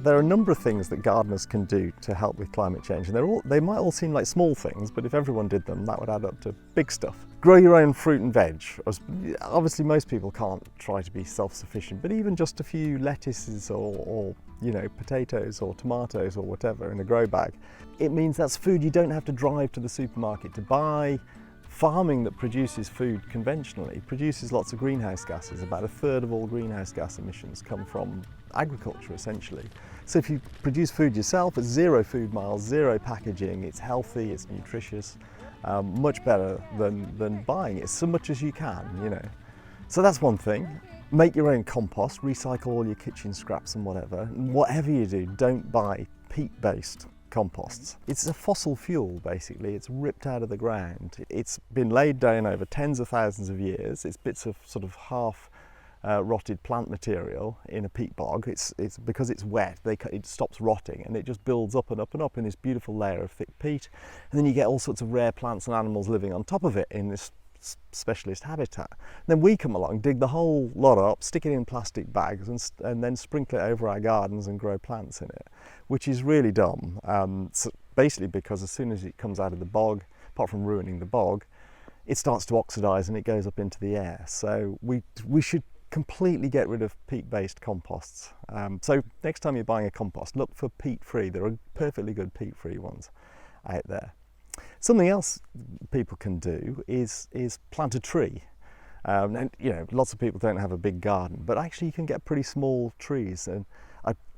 There are a number of things that gardeners can do to help with climate change, and they might all seem like small things, but if everyone did them, that would add up to big stuff. Grow your own fruit and veg. Obviously most people can't try to be self-sufficient, but even just a few lettuces or potatoes or tomatoes or whatever in a grow bag, it means that's food you don't have to drive to the supermarket to buy. Farming that produces food conventionally produces lots of greenhouse gases. About a third of all greenhouse gas emissions come from agriculture, essentially. So if you produce food yourself, it's 0 food miles, 0 packaging, it's healthy, it's nutritious, much better than buying it, so much as you can, So that's one thing. Make your own compost, recycle all your kitchen scraps and whatever. Whatever you do, don't buy peat-based composts. It's a fossil fuel, basically. It's ripped out of the ground. It's been laid down over tens of thousands of years. It's bits of sort of half rotted plant material in a peat bog. It's because it's wet, it stops rotting and it just builds up and up and up in this beautiful layer of thick peat. And then you get all sorts of rare plants and animals living on top of it in this specialist habitat. Then we come along, dig the whole lot up, stick it in plastic bags and then sprinkle it over our gardens and grow plants in it, which is really dumb. So basically because as soon as it comes out of the bog, apart from ruining the bog, it starts to oxidize and it goes up into the air. So we should completely get rid of peat-based composts. So next time you're buying a compost, look for peat-free. There are perfectly good peat-free ones out there. Something else people can do is plant a tree. And lots of people don't have a big garden, but actually you can get pretty small trees, and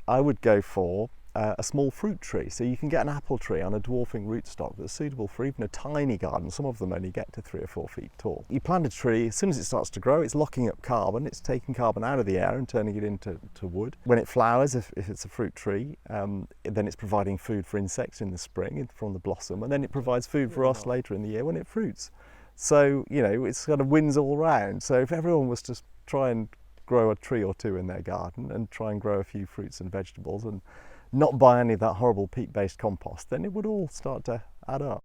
I would go for a small fruit tree. So you can get an apple tree on a dwarfing rootstock that's suitable for even a tiny garden. Some of them only get to 3 or 4 feet tall. You plant a tree, as soon as it starts to grow, it's locking up carbon, it's taking carbon out of the air and turning it into wood. When it flowers, if it's a fruit tree, then it's providing food for insects in the spring from the blossom, and then it provides food for us later in the year when it fruits. So, it's kind of wins all round. So if everyone was to try and grow a tree or two in their garden and try and grow a few fruits and vegetables and not buy any of that horrible peat-based compost, then it would all start to add up.